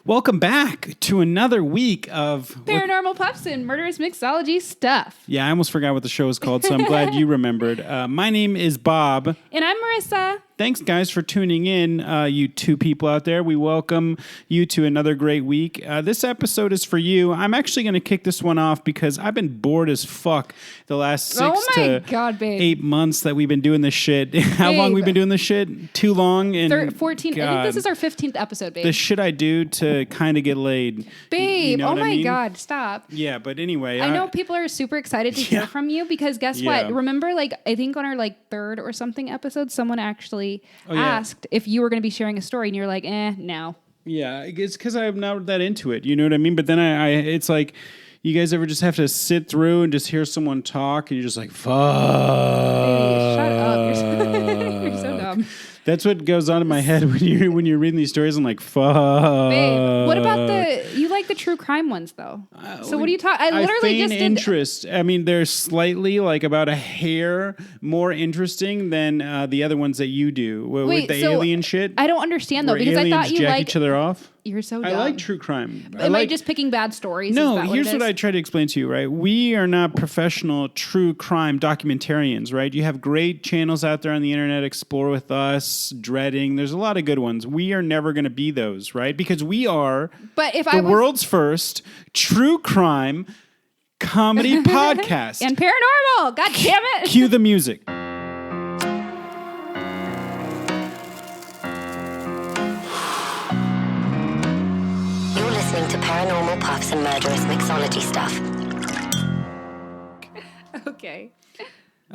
Welcome back to another week of Paranormal Puffs and Murderous Mixology stuff. Yeah, I almost forgot what the show is called, so I'm glad you remembered. My name is Bob. And I'm Marissa. Thanks, guys, for tuning in, you two people out there. We welcome you to another great week. This episode is for you. I'm actually going to kick this one off because I've been bored as fuck the last 6 to 8 months that we've been doing this shit. How long we've been doing this shit? Too long. And 14. God, I think this is our 15th episode, babe. the shit I do to kind of get laid. Babe, you know oh what I my mean? God, stop. Yeah, but anyway. I know people are super excited to hear from you because guess what? Remember, I think on our third or something episode, someone actually asked if you were going to be sharing a story and you're like, no. Yeah, it's because I'm not that into it. You know what I mean? But then it's like, you guys ever just have to sit through and just hear someone talk and you're just like, fuck. Baby, shut up. You're so dumb. That's what goes on in my head when you're reading these stories. I'm like, fuck. Babe, what about you like the true crime ones though? So what do you talk? I literally just did interest. I mean, they're slightly about a hair more interesting than the other ones that you do. With the alien shit. I don't understand though because I thought you jack each other off. You're so dumb. I like true crime. Am I just picking bad stories? No, here's what I try to explain to you, right? We are not professional true crime documentarians, right? You have great channels out there on the internet, Explore With Us, Dreading. There's a lot of good ones. We are never going to be those, right? Because we are the world's first true crime comedy podcast. And paranormal. God damn it. Cue the music. To Paranormal Puffs and Murderous Mixology stuff.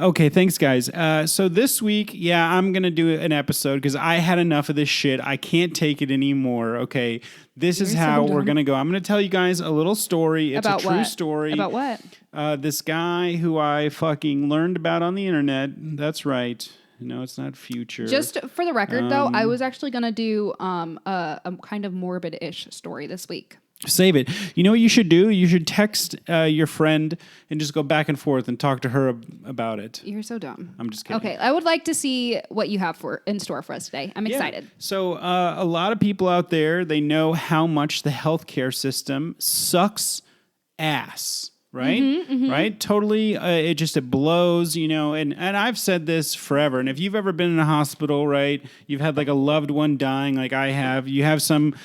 Okay, thanks, guys. So this week, I'm going to do an episode because I had enough of this shit. I can't take it anymore, okay? This is how we're going to go. I'm going to tell you guys a little story. It's a true story. About what? This guy who I fucking learned about on the internet. That's right. No, it's not future. Just for the record, though, I was actually going to do a kind of morbid-ish story this week. Save it. You know what you should do? You should text your friend and just go back and forth and talk to her about it. You're so dumb. I'm just kidding. Okay, I would like to see what you have in store for us today. I'm excited. So a lot of people out there, they know how much the healthcare system sucks ass. Right? Right? Totally. It blows, and I've said this forever. And if you've ever been in a hospital, right, you've had a loved one dying like I have, you have some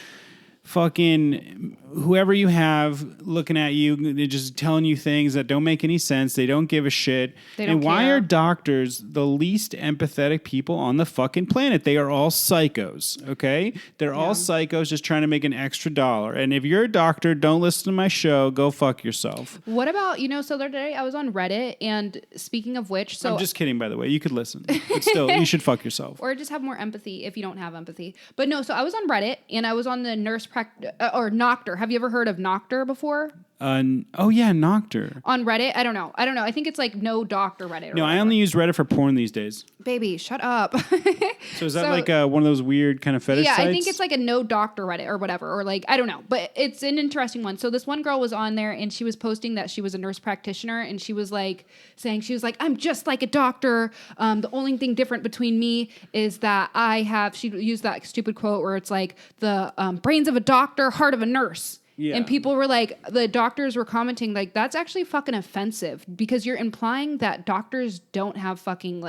fucking whoever you have looking at you, they're just telling you things that don't make any sense. They don't give a shit. And why are doctors the least empathetic people on the fucking planet? They are all psychos, okay? They're all psychos just trying to make an extra dollar. And if you're a doctor, don't listen to my show. Go fuck yourself. What about, so the other day I was on Reddit, and speaking of which... I'm just kidding, by the way. You could listen. But still, you should fuck yourself. Or just have more empathy if you don't have empathy. But no, so I was on Reddit, and I was on the nurse or Noctor. Have you ever heard of Noctor before? Oh yeah, Noctor. On Reddit? I don't know. I think it's no doctor Reddit. No, I only use Reddit for porn these days. Baby, shut up. So is that one of those weird kind of fetish sites? I think it's a no doctor Reddit or whatever, or I don't know, but it's an interesting one. So this one girl was on there and she was posting that she was a nurse practitioner, and she was saying, I'm just like a doctor. The only thing different between me is that she used that stupid quote where it's the brains of a doctor, heart of a nurse. Yeah. And people were the doctors were commenting that's actually fucking offensive because you're implying that doctors don't have fucking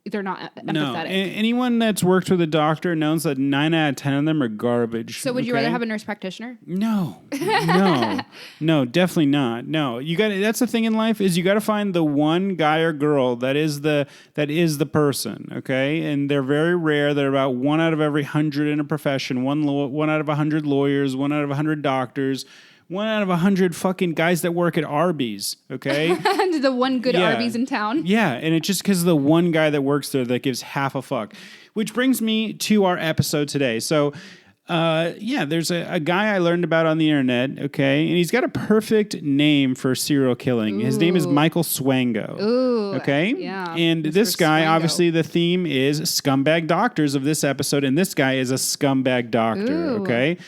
they're not empathetic. No, anyone that's worked with a doctor knows that 9 out of 10 of them are garbage. So would you rather have a nurse practitioner? No, definitely not. No, that's the thing in life is you got to find the one guy or girl that is the person. Okay, and they're very rare. They're about 1 out of every 100 in a profession. One out of 100 lawyers. 1 out of 100 doctors. 1 out of 100 fucking guys that work at Arby's, okay? The one good Arby's in town. Yeah, and it's just because of the one guy that works there that gives half a fuck. Which brings me to our episode today. So, there's a guy I learned about on the internet, okay? And he's got a perfect name for serial killing. His name is Michael Swango. Ooh. Okay? Yeah. And Mr. this guy, Swango. obviously, the theme is scumbag doctors of this episode, and this guy is a scumbag doctor, okay?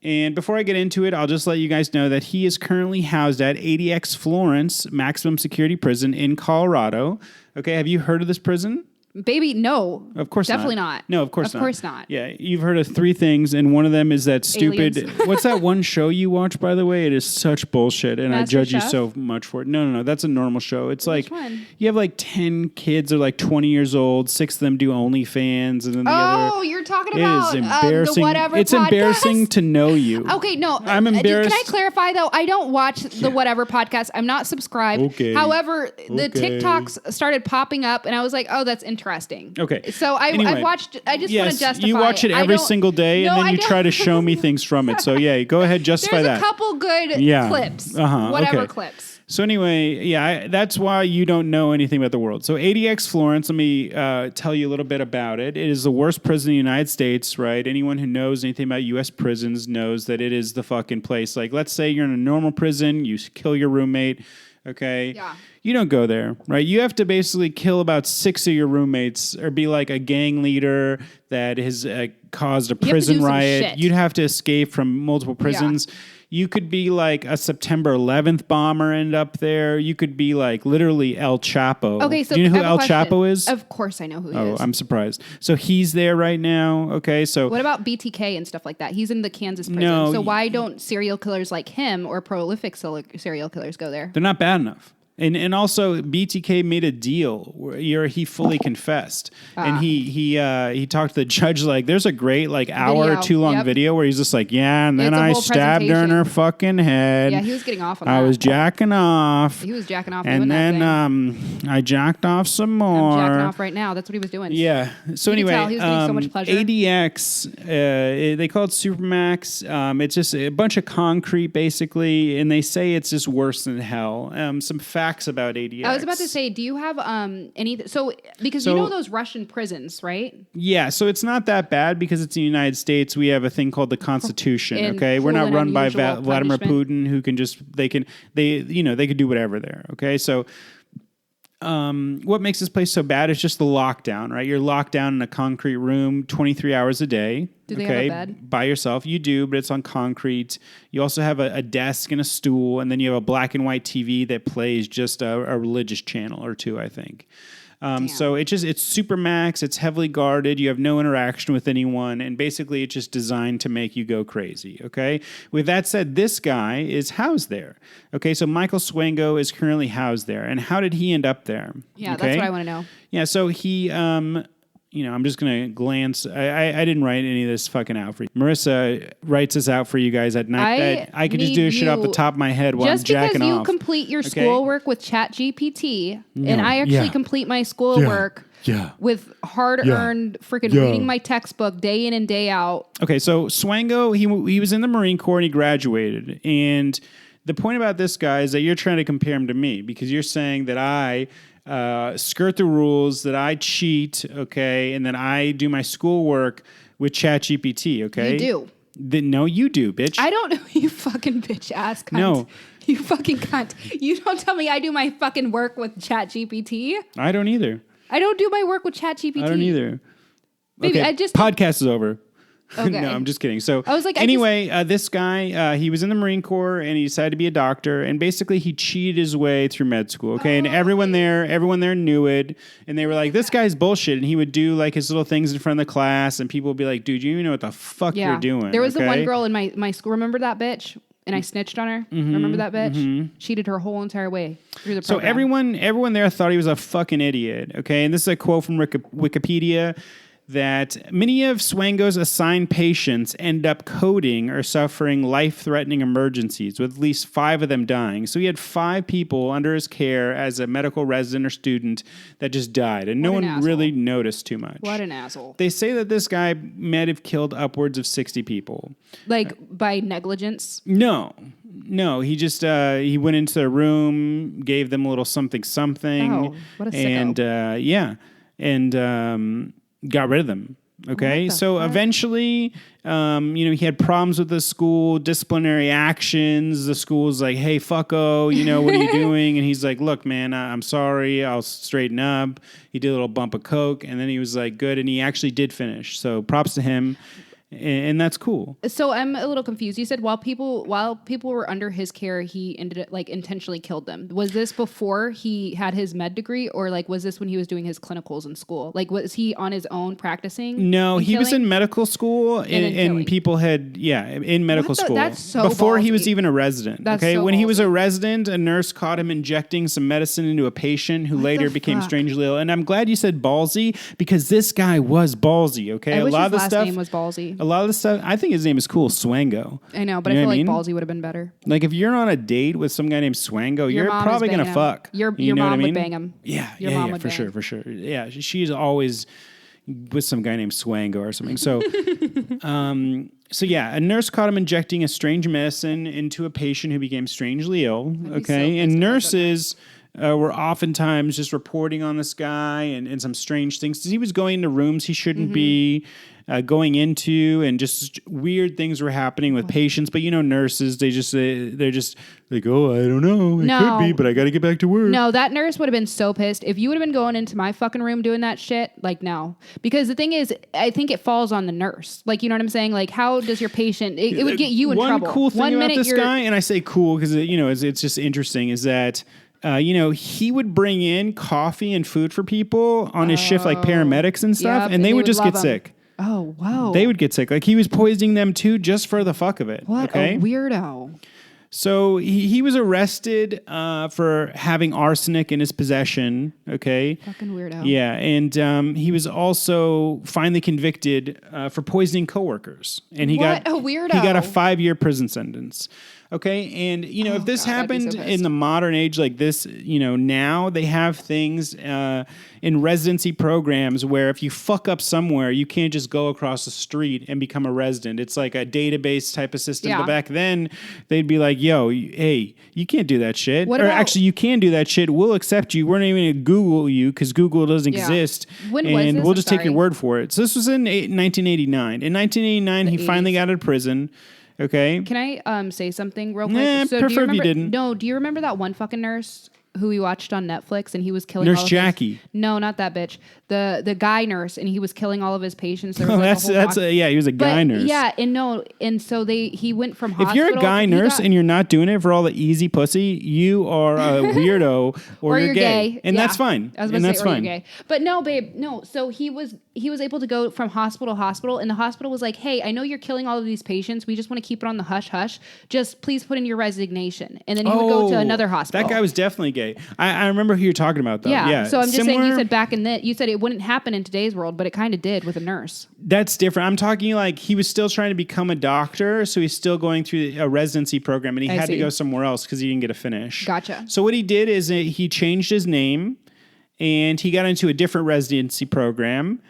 And before I get into it, I'll just let you guys know that he is currently housed at 80X Florence Maximum Security Prison in Colorado. Okay, have you heard of this prison? Baby, no. Of course Definitely not. not. No, of course not. Of course not. Yeah, you've heard of 3 things, and one of them is that stupid... Aliens. What's that one show you watch, by the way? It is such bullshit, and I Master judge you Chef? so much for it. No. That's a normal show. It's Which like... one? You have like 10 kids that are like 20 years old. 6 of them do OnlyFans, and then the other... Oh, you're talking It about is embarrassing. the whatever It's podcast? embarrassing to know you. Okay, no. I'm embarrassed. Can I clarify, though? I don't watch the whatever podcast. I'm not subscribed. Okay. However, the Okay. TikToks started popping up, and I was like, oh, that's interesting. Okay. So Anyway. I've watched... I just want to justify... you watch it I every don't- single day, No, and then I you don't. try to show me things from it. So yeah, go ahead, justify There's that. a couple good clips. Whatever okay. clips. So anyway, that's why you don't know anything about the world. So ADX Florence, let me tell you a little bit about it. It is the worst prison in the United States, right? Anyone who knows anything about U.S. prisons knows that it is the fucking place. Like, let's say you're in a normal prison, you kill your roommate, okay? Yeah. You don't go there, right? You have to basically kill about 6 of your roommates or be like a gang leader that has caused a to prison do some riot. shit. You'd have to escape from multiple prisons. You could be like a September 11th bomber end up there. You could be like literally El Chapo. Okay, so do you know I who have a El question. Chapo is? Of course I know who he Oh, is. I'm surprised. So he's there right now. Okay, so What about BTK and stuff like that? He's in the Kansas prison. No, So why don't serial killers like him or prolific serial killers go there? they're not bad enough. And also BTK made a deal where he fully confessed, and he talked to the judge like there's a great like hour or 2 long Yep. video where he's just like and then It's a I whole stabbed her in her presentation. fucking head. Yeah, he was getting off on I that. was jacking off. He was jacking off And doing then that thing. I jacked off some more. I'm jacking off right now. That's what he was doing. Yeah. So You anyway, could tell he was getting so much pleasure. ADX, they call it Supermax. It's just a bunch of concrete, basically, and they say it's just worse than hell. Some facts about ADX. I was about to say, do you have any? Because you know those Russian prisons, right? Yeah, so it's not that bad because it's in the United States. We have a thing called the Constitution. And Okay, we're cruel not and run by unusual Vladimir punishment. Putin, who can just they could do whatever there. Okay, so. What makes this place so bad is just the lockdown, right? You're locked down in a concrete room 23 hours a day. Do they have a bed? By yourself. You do, but it's on concrete. You also have a desk and a stool, and then you have a black and white TV that plays just a religious channel or 2, I think. So it's super max. It's heavily guarded. You have no interaction with anyone, and basically it's just designed to make you go crazy. Okay. With that said, this guy is housed there. Okay. So Michael Swango is currently housed there, and how did he end up there? Yeah, Okay? that's what I want to know. Yeah. So he, I'm just gonna glance. I didn't write any of this fucking out for you. Marissa writes this out for you guys at night. I could just need do shit off the you- top of my head while Just I'm jacking because you off. complete your Okay? schoolwork with ChatGPT, and I actually yeah. complete my schoolwork with hard-earned freaking reading my textbook day in and day out. Okay, so Swango, he was in the Marine Corps and he graduated. And the point about this guy is that you're trying to compare him to me because you're saying that I skirt the rules, that I cheat, okay, and then I do my schoolwork with ChatGPT, okay? You do. No, you do, bitch. I don't know, you fucking bitch ass cunt. No. You fucking cunt. You don't tell me I do my fucking work with ChatGPT. I don't either. I don't do my work with ChatGPT. I don't either. Baby, okay, I just... podcast is over. Okay. No, I'm just kidding. So I was like, anyway, this guy, he was in the Marine Corps and he decided to be a doctor, and basically he cheated his way through med school. Okay, and everyone there knew it, and they were like, "This guy's bullshit." And he would do like his little things in front of the class, and people would be like, "Dude, you even know what the fuck you're doing?" There was the okay? one girl in my school. Remember that bitch? And I snitched on her. Mm-hmm, Remember that bitch? Cheated her whole entire way through the So program. everyone there thought he was a fucking idiot. Okay, and this is a quote from Wikipedia. That many of Swango's assigned patients end up coding or suffering life-threatening emergencies, with at least 5 of them dying. So he had 5 people under his care as a medical resident or student that just died, and no What an one asshole. really noticed too much. What an asshole. They say that this guy might have killed upwards of 60 people. Like by negligence. No, he just he went into their room, gave them a little something, Oh, what a sicko. and got rid of them. Okay, What the so fuck? eventually, he had problems with the school, disciplinary actions. The school's like, "Hey, fucko, what are you doing?" And he's like, "Look, man, I'm sorry. I'll straighten up." He did a little bump of coke, and then he was like, "Good," and he actually did finish. So props to him. and that's cool. So I'm a little confused. You said while people were under his care, he intentionally killed them. Was this before he had his med degree, or like was this when he was doing his clinicals in school? Like was he on his own practicing? No, he was in medical school, and people had in medical school. That's so before ballsy. He was even a resident. That's okay, so when he was a ballsy. resident, a nurse caught him injecting some medicine into a patient who later became strangely ill. And I'm glad you said ballsy because this guy was ballsy. Okay, I wish his last stuff. name was Ballsy. A lot of the stuff, I think his name is cool, Swango. I know, but I feel like Ballsy would have been better. Like if you're on a date with some guy named Swango, you're probably gonna fuck. Your you know mom what I mean? would bang him. Yeah, Your mom would for bang. sure. Yeah, she's always with some guy named Swango or something. So, a nurse caught him injecting a strange medicine into a patient who became strangely ill. Okay, and nurses were oftentimes just reporting on this guy and some strange things. He was going into rooms he shouldn't be going into, and just weird things were happening with patients. But nurses, they're just like, oh, I don't know, it could be, but I got to get back to work. No, that nurse would have been so pissed if you would have been going into my fucking room doing that shit. Like, no, because the thing is, I think it falls on the nurse. Like, you know what I'm saying? Like, how does your patient? It would get you in trouble. One cool thing about this guy, and I say cool because it's just interesting, is that. He would bring in coffee and food for people on his shift, like paramedics and stuff, and they would just get sick. Oh, wow. They would get sick. Like he was poisoning them too, just for the fuck of it. What a weirdo. So he was arrested for having arsenic in his possession. Okay. Fucking weirdo. Yeah. And he was also finally convicted for poisoning coworkers. And he got a weirdo. He got a 5-year prison sentence. Okay. And, if this happened in the modern age like this, now they have things in residency programs where if you fuck up somewhere, you can't just go across the street and become a resident. It's like a database type of system. Yeah. But back then, they'd be like, yo, hey, you can't do that shit. Actually, you can do that shit. We'll accept you. We're not even going to Google you because Google doesn't exist. When was this? We'll just take your word for it. So this was in 1989. In 1989, he finally got out of prison. Okay. Can I say something real quick? Prefer if you didn't. No, do you remember that one fucking nurse who we watched on Netflix and he was killing Nurse all of Jackie? No, not that bitch. The guy nurse, and he was killing all of his patients. There was he was a guy nurse. Yeah, and so he went from hospital. If you're a guy nurse and you're not doing it for all the easy pussy, you are a weirdo or you're gay. And that's fine. I was going to say, you're gay. But no, babe, no. So he was able to go from hospital to hospital, and the hospital was like, hey, I know you're killing all of these patients. We just want to keep it on the hush hush. Just please put in your resignation. And then he would go to another hospital. That guy was definitely gay. I remember who you're talking about, though. Yeah. So I'm just saying, you said you said it wouldn't happen in today's world, but it kind of did with a nurse. That's different. I'm talking like he was still trying to become a doctor, so he's still going through a residency program, and he had to go somewhere else because he didn't get a finish. Gotcha. So what he did is he changed his name, and he got into a different residency program,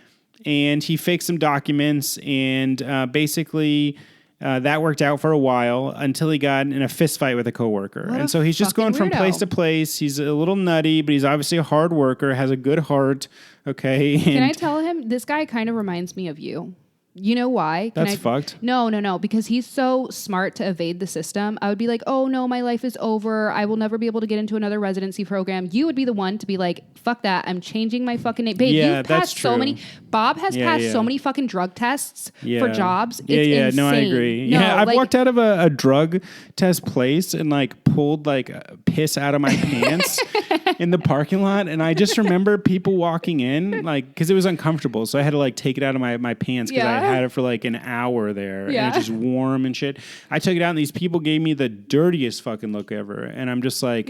and he faked some documents, and basically... that worked out for a while until he got in a fist fight with a coworker. And so he's just going from place to place. He's a little nutty, but he's obviously a hard worker, has a good heart. Okay. Can I tell him this guy kind of reminds me of you? You know why? That's fucked. No. Because he's so smart to evade the system. I would be like, oh no, my life is over. I will never be able to get into another residency program. You would be the one to be like, fuck that. I'm changing my fucking name. Babe, you've passed so many. Bob has passed so many fucking drug tests for jobs. It's insane. No, I agree. I've walked out of a drug test place and like pulled like piss out of my pants in the parking lot. And I just remember people walking in like, cause it was uncomfortable. So I had to like take it out of my pants because I had it for like an hour there and it's just warm and shit. I took it out and these people gave me the dirtiest fucking look ever. And I'm just like,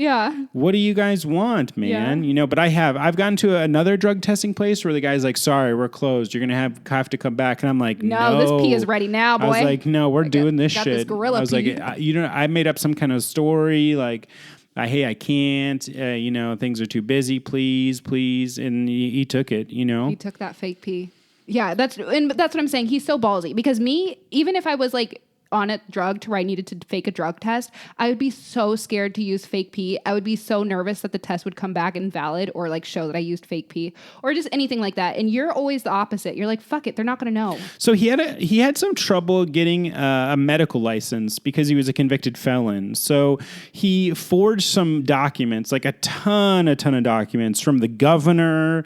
what do you guys want, man? Yeah. But I've gotten to another drug testing place where the guy's like, sorry, we're closed. You're going to have to come back. And I'm like, no. This pee is ready now, boy. I was like, no, we're doing this shit. This gorilla I was pee. like, I made up some kind of story like, hey, I can't, things are too busy, please. And he took it, He took that fake pee. Yeah, that's what I'm saying. He's so ballsy because me, even if I was like on a drug to where I needed to fake a drug test, I would be so scared to use fake pee. I would be so nervous that the test would come back invalid or like show that I used fake pee or just anything like that. And you're always the opposite. You're like, fuck it, they're not going to know. So he had some trouble getting a medical license because he was a convicted felon. So he forged some documents, like a ton of documents from the governor.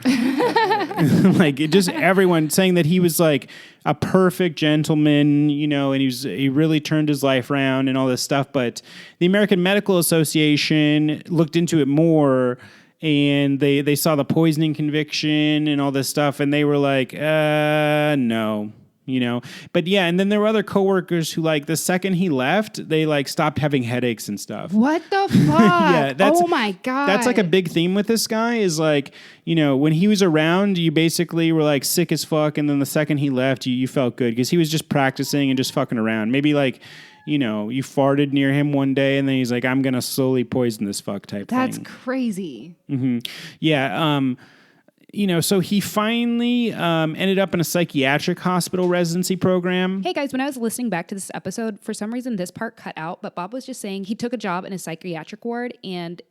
like just everyone saying that he was like a perfect gentleman, you know, and he really turned his life around and all this stuff. But the American Medical Association looked into it more, and they saw the poisoning conviction and all this stuff, and they were like, no. You know, but yeah, and then there were other coworkers who, like, the second he left, they like stopped having headaches and stuff. What the fuck? Oh my God. That's like a big theme with this guy is like, you know, when he was around, you basically were like sick as fuck, and then the second he left, you felt good because he was just practicing and just fucking around. Maybe like, you know, you farted near him one day, and then he's like, I'm gonna slowly poison this fuck type thing. That's crazy. Mm-hmm. Yeah. You know, so he finally ended up in a psychiatric hospital residency program. Hey guys, when I was listening back to this episode, for some reason this part cut out, but Bob was just saying he took a job in a psychiatric ward, and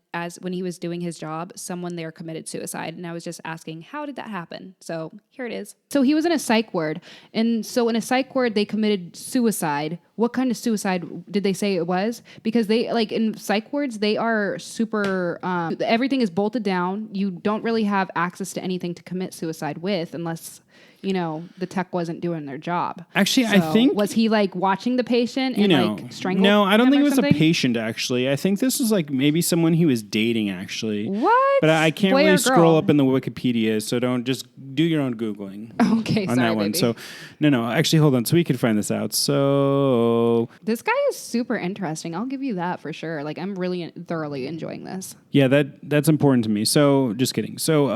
when he was doing his job, someone there committed suicide. And I was just asking, how did that happen? So here it is. So he was in a psych ward. And so in a psych ward, they committed suicide. What kind of suicide did they say it was? Because they, like, in psych wards, they are super, everything is bolted down. You don't really have access to anything to commit suicide with unless, you know, the tech wasn't doing their job. Actually, I think... Was he, like, watching the patient and, like, strangled No, I don't think it was something? a patient, actually. I think this was, like, maybe someone he was dating, actually. What? But I can't Boy or really girl? scroll up in the Wikipedia, so don't just do your own Googling. Okay, on sorry, that one. baby. So, no, actually, hold on. So we could find this out. So... This guy is super interesting. I'll give you that for sure. Like, I'm really thoroughly enjoying this. Yeah, that's important to me. So, just kidding. So,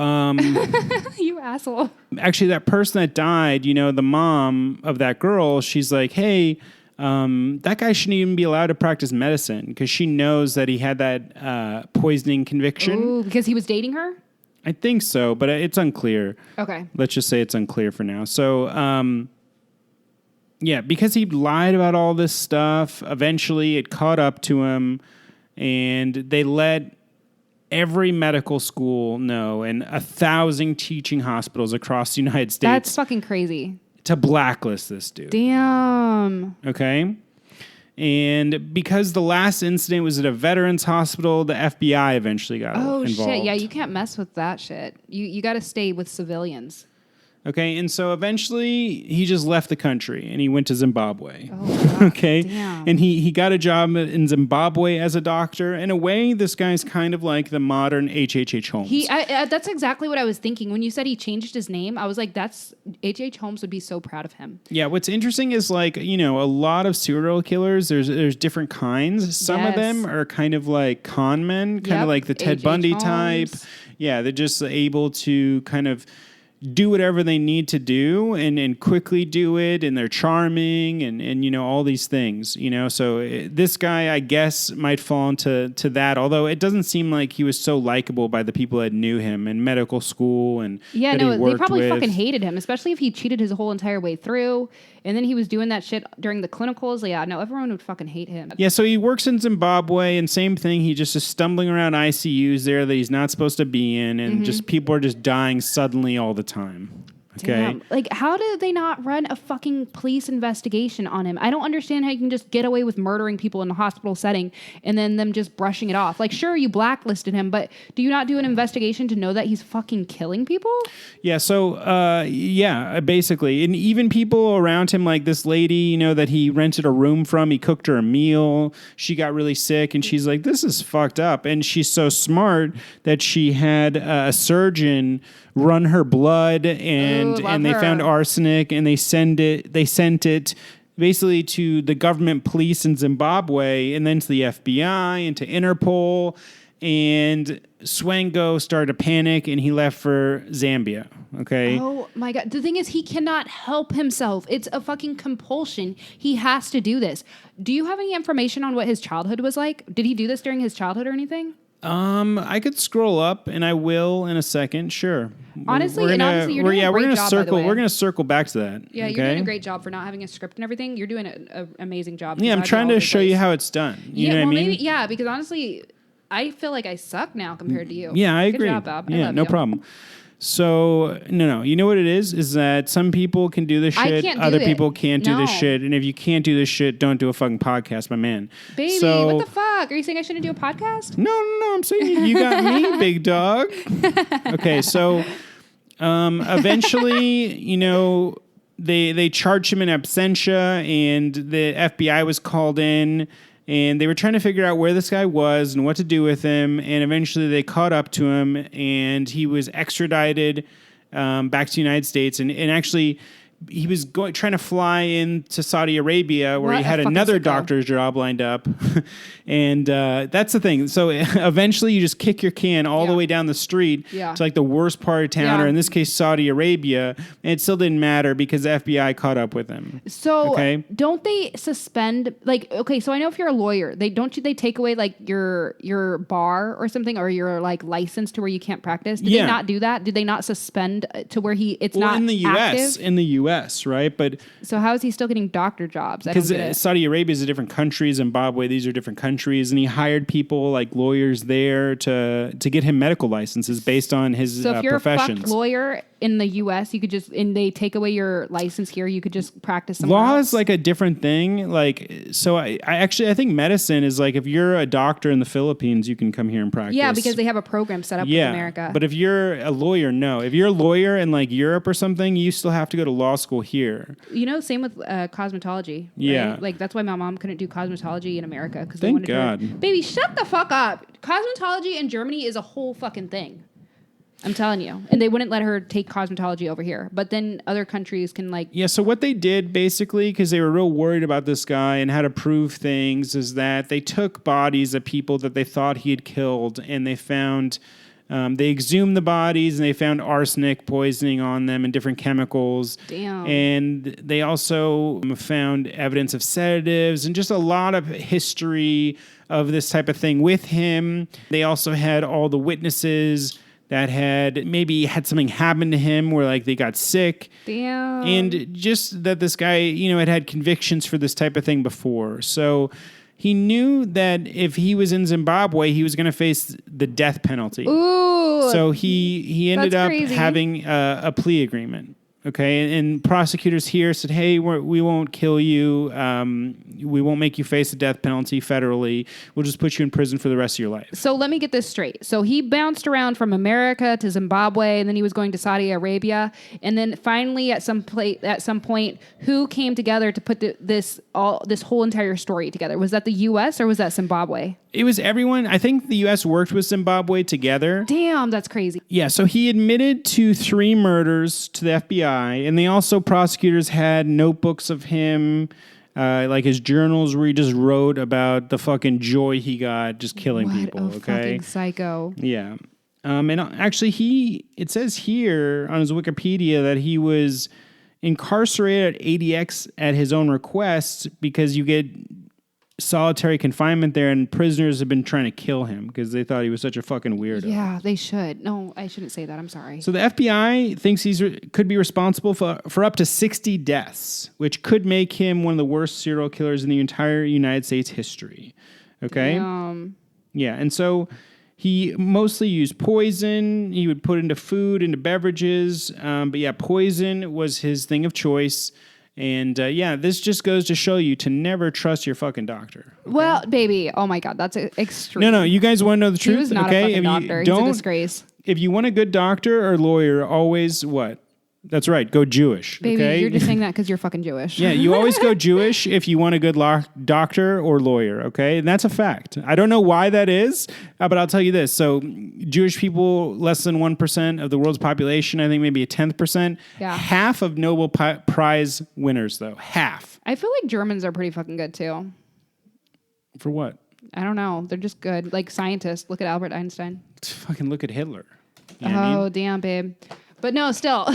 You asshole. actually, that person that died, you know, the mom of that girl, she's like, hey, that guy shouldn't even be allowed to practice medicine because she knows that he had that poisoning conviction. Ooh, because he was dating her? I think so, but it's unclear. Okay. Let's just say it's unclear for now. So, yeah, because he lied about all this stuff, eventually it caught up to him, and they let every medical school know and 1,000 teaching hospitals across the United States That's fucking crazy. to blacklist this dude. Damn. Okay? And because the last incident was at a veterans hospital, the FBI eventually got involved. Shit. Yeah, you can't mess with that shit. You got to stay with civilians. Okay, and so eventually he just left the country and he went to Zimbabwe. Oh, God, okay, damn. and he got a job in Zimbabwe as a doctor. In a way, this guy's kind of like the modern H.H. Holmes. That's exactly what I was thinking. When you said he changed his name, I was like, that's H.H. Holmes would be so proud of him. Yeah, what's interesting is, like, you know, a lot of serial killers, there's different kinds. Some of them are kind of like con men, kind of like the Ted H.H. Bundy Holmes. type. Yeah, they're just able to kind of do whatever they need to do and quickly do it, and they're charming and you know, all these things, you know. So this guy, I guess, might fall into that, although it doesn't seem like he was so likable by the people that knew him in medical school and Yeah, that he no, they worked probably with. fucking hated him, especially if he cheated his whole entire way through, and then he was doing that shit during the clinicals. Yeah, no, everyone would fucking hate him. Yeah, so he works in Zimbabwe, and same thing. He just is stumbling around ICUs there that he's not supposed to be in, and just people are just dying suddenly all the time. Okay. Damn. Like, how did they not run a fucking police investigation on him? I don't understand how you can just get away with murdering people in a hospital setting and then them just brushing it off. Like, sure, you blacklisted him, but do you not do an investigation to know that he's fucking killing people? Yeah, so, basically. And even people around him, like this lady, you know, that he rented a room from, he cooked her a meal. She got really sick, and she's like, this is fucked up. And she's so smart that she had a surgeon run her blood, and they found arsenic, and they sent it basically to the government police in Zimbabwe, and then to the FBI and to Interpol. And Swango started to panic, and he left for Zambia. Okay. Oh my God. The thing is, he cannot help himself. It's a fucking compulsion. He has to do this. Do you have any information on what his childhood was like? Did he do this during his childhood or anything? I could scroll up, and I will in a second. Sure. Honestly, you're doing a great job, by the way. We're gonna circle back to that. Yeah, okay? you're doing a great job for not having a script and everything. You're doing an amazing job. Yeah, I'm trying to show you how it's done. You know what I mean? Maybe, yeah, because honestly, I feel like I suck now compared to you. Yeah, I agree. Good job, Bob. I Yeah, love no you. problem. So, no. You know what it is that some people can do this I shit, can't do other it. people can't do this No. shit. And if you can't do this shit, don't do a fucking podcast, my man. Baby, So, what the fuck? Are you saying I shouldn't do a podcast? No. I'm saying you got me, big dog. Okay, so Eventually, they charged him in absentia, and the FBI was called in, and they were trying to figure out where this guy was and what to do with him. And eventually, they caught up to him, and he was extradited back to the United States, and actually. He was trying to fly into Saudi Arabia where he had another doctor's job lined up. And that's the thing. So eventually you just kick your can all the way down the street to like the worst part of town, or in this case, Saudi Arabia. And it still didn't matter because the FBI caught up with him. So don't they suspend, so I know if you're a lawyer, they take away like your bar or something, or your like license to where you can't practice? Did they not do that? Did they not suspend to where it's not in the U.S. active? In the U.S., right? But so how is he still getting doctor jobs? Because Saudi Arabia is a different country. Zimbabwe, these are different countries, and he hired people like lawyers there to get him medical licenses based on his so if you're professions. A fucked lawyer in the U.S., you could just, and they take away your license here, you could just practice somewhere Law else? is like a different thing. Like, so I think medicine is like if you're a doctor in the Philippines, you can come here and practice. Yeah, because they have a program set up with America. But if you're a lawyer, no. If you're a lawyer in like Europe or something, you still have to go to law school here. Same with cosmetology. Right? Yeah. Like that's why my mom couldn't do cosmetology in America. Thank God. Baby, shut the fuck up. Cosmetology in Germany is a whole fucking thing. I'm telling you. And they wouldn't let her take cosmetology over here. But then other countries can like... Yeah, so what they did basically, because they were real worried about this guy and how to prove things, is that they took bodies of people that they thought he had killed, and they found... they exhumed the bodies, and they found arsenic poisoning on them and different chemicals. Damn. And they also found evidence of sedatives and just a lot of history of this type of thing with him. They also had all the witnesses that had maybe had something happen to him where like they got sick. Damn. And just that this guy, had convictions for this type of thing before. So he knew that if he was in Zimbabwe, he was going to face the death penalty. Ooh. So he ended up crazy. having a plea agreement. Okay, and prosecutors here said, "Hey, we won't kill you. We won't make you face the death penalty federally. We'll just put you in prison for the rest of your life." So let me get this straight. So he bounced around from America to Zimbabwe, and then he was going to Saudi Arabia, and then finally at some point, who came together to put this whole entire story together? Was that the U.S. or was that Zimbabwe? It was everyone. I think the U.S. worked with Zimbabwe together. Damn, that's crazy. Yeah, so he admitted to 3 murders to the FBI, and prosecutors had notebooks of him, like his journals where he just wrote about the fucking joy he got just killing people. What a fucking psycho. Yeah. And actually, it says here on his Wikipedia that he was incarcerated at ADX at his own request because you get solitary confinement there, and prisoners have been trying to kill him because they thought he was such a fucking weirdo. Yeah, they should. No, I shouldn't say that. I'm sorry. So the FBI thinks could be responsible for up to 60 deaths, which could make him one of the worst serial killers in the entire United States history. Okay? Yeah, and so he mostly used poison. He would put into food, into beverages. But yeah, poison was his thing of choice. And this just goes to show you to never trust your fucking doctor. Okay? Well, baby, oh my God, that's extreme. No, you guys want to know the truth? He was not a fucking doctor. He's a disgrace. If you want a good doctor or lawyer, always what? That's right. Go Jewish. Baby, okay? You're just saying that because you're fucking Jewish. Yeah, you always go Jewish if you want a good doctor or lawyer, okay? And that's a fact. I don't know why that is, but I'll tell you this. So Jewish people, less than 1% of the world's population, I think maybe a 10%. Yeah. Half of Nobel Prize winners, though. Half. I feel like Germans are pretty fucking good, too. For what? I don't know. They're just good. Like scientists. Look at Albert Einstein. Fucking look at Hitler. You know what I mean? Damn, babe. But no, still.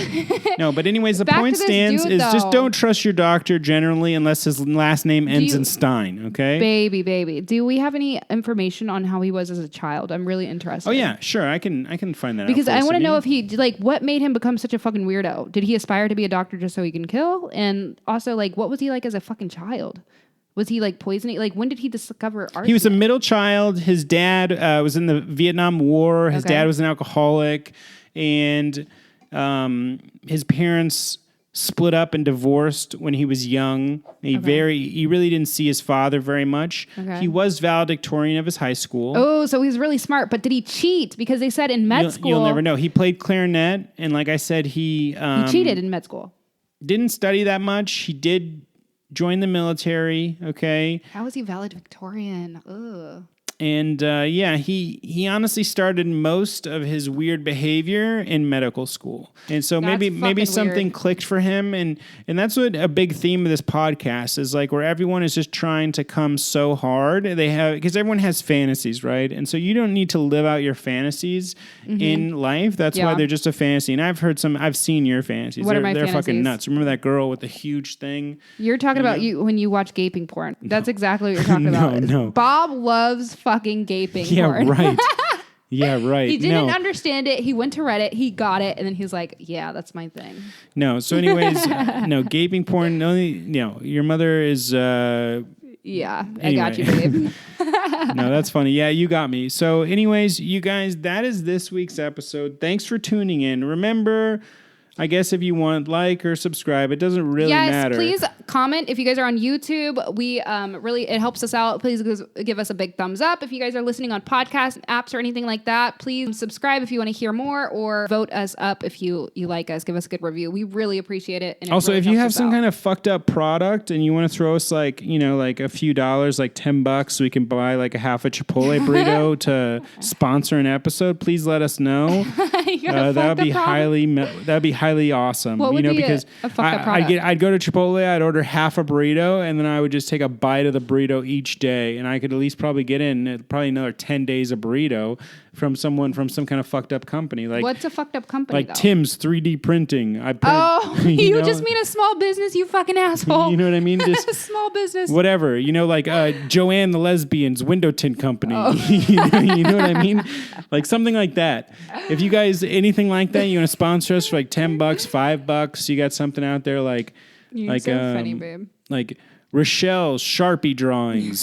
No, but anyways, the Back point to this stands dude, is though. just don't trust your doctor generally unless his last name ends in Stein, okay? Baby. Do we have any information on how he was as a child? I'm really interested. Oh yeah, sure. I can find that because out. I want to know if he what made him become such a fucking weirdo? Did he aspire to be a doctor just so he can kill? And also what was he like as a fucking child? Was he poisoning? When did he discover arsenic? He was a middle child. His dad was in the Vietnam War. His dad was an alcoholic, and his parents split up and divorced when he was young. He really didn't see his father very much. Okay. He was valedictorian of his high school. Oh, so he's really smart. But did he cheat? Because they said in med school... You'll never know. He played clarinet, and like I said, he cheated in med school. Didn't study that much. He did join the military, okay? How was he valedictorian? Ugh. And he honestly started most of his weird behavior in medical school. And so maybe something weird. clicked for him. And that's what a big theme of this podcast is, like, where everyone is just trying to come so hard. Because everyone has fantasies, right? And so you don't need to live out your fantasies in life. That's why they're just a fantasy. And I've seen your fantasies. What are my they're fantasies? fucking nuts. Remember that girl with the huge thing? You're talking about when you watch gaping porn. That's exactly what you're talking about. No. Bob loves fucking gaping porn. Yeah, right. Yeah, right. He didn't understand it. He went to Reddit. He got it. And then he was like, yeah, that's my thing. No. So anyways, no, gaping porn. Your mother is... Yeah, anyway. I got you, babe. No, that's funny. Yeah, you got me. So anyways, you guys, that is this week's episode. Thanks for tuning in. Remember... I guess if you want, like or subscribe, it doesn't really matter. Yes, please comment. If you guys are on YouTube, we it helps us out. Please give us a big thumbs up. If you guys are listening on podcast apps or anything like that, please subscribe if you want to hear more, or vote us up if you like us. Give us a good review. We really appreciate it. And also, really if you have us some out. kind of fucked up product and you want to throw us like a few dollars, like $10, so we can buy like a half a Chipotle burrito to sponsor an episode, please let us know. That'd be highly awesome. What would be because a fucked up product? I'd go to Chipotle, I'd order half a burrito, and then I would just take a bite of the burrito each day, and I could at least probably get in probably another 10 days of burrito from some kind of fucked up company. Like, what's a fucked up company? Like though? Tim's 3D printing. You just mean a small business, you fucking asshole. You know what I mean? Just a small business. Whatever. Like Joanne the Lesbian's window tint company. you know what I mean? Like something like that. If you guys anything like that, you want to sponsor us for like $10, $5, you got something out there like You're so funny, babe. Like Rochelle's Sharpie drawings,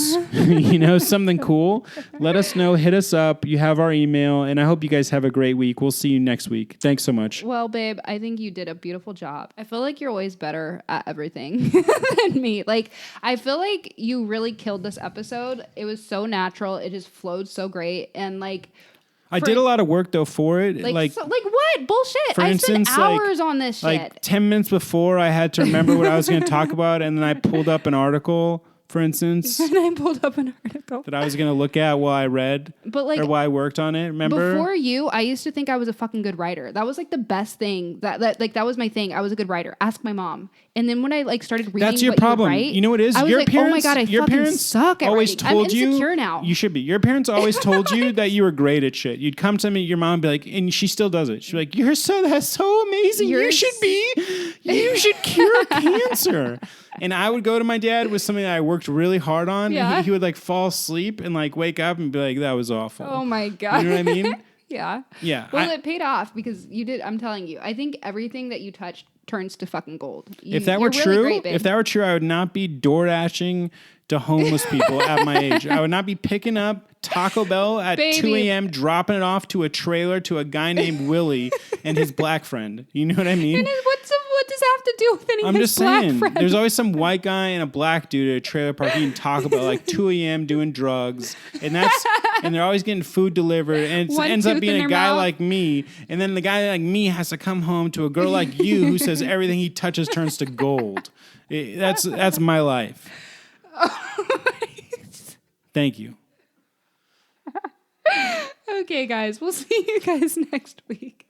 something cool. Let us know. Hit us up. You have our email, and I hope you guys have a great week. We'll see you next week. Thanks so much. Well, babe, I think you did a beautiful job. I feel like you're always better at everything than me. Like, I feel like you really killed this episode. It was so natural. It just flowed so great. And like, I did a lot of work though for it. Like what? Bullshit. For instance, spent hours on this shit. Like 10 minutes before, I had to remember what I was going to talk about, and then I pulled up an article, for instance. And I pulled up an article that I was going to look at while I read, or while I worked on it. Remember? Before you, I used to think I was a fucking good writer. That was like the best thing. That was my thing. I was a good writer. Ask my mom. And then when I like started reading, that's your what problem. You would write, you know what it is? I was Your like, parents, oh my god, I your fucking parents suck at always writing. told I'm insecure now. You should be. Your parents always told you that you were great at shit. You'd come to me, your mom, and be like, and she still does it. She'd be like, that's so amazing. You should cure cancer. And I would go to my dad with something that I worked really hard on. Yeah. And he would like fall asleep and like wake up and be like, that was awful. Oh my god. You know what I mean? Yeah. Yeah. Well, it paid off because you did. I'm telling you. I think everything that you touched turns to fucking gold. If that were true, really great, I would not be door dashing to homeless people at my age. I would not be picking up Taco Bell at 2 a.m., dropping it off to a trailer to a guy named Willie and his black friend. You know what I mean? And what does that have to do with any I'm of just his black saying, friend? there's always some white guy and a black dude at a trailer park eating Taco Bell like 2 a.m. doing drugs, and they're always getting food delivered, and it ends up being a guy like me, and then the guy like me has to come home to a girl like you who says everything he touches turns to gold. That's my life. Thank you. Okay, guys, we'll see you guys next week.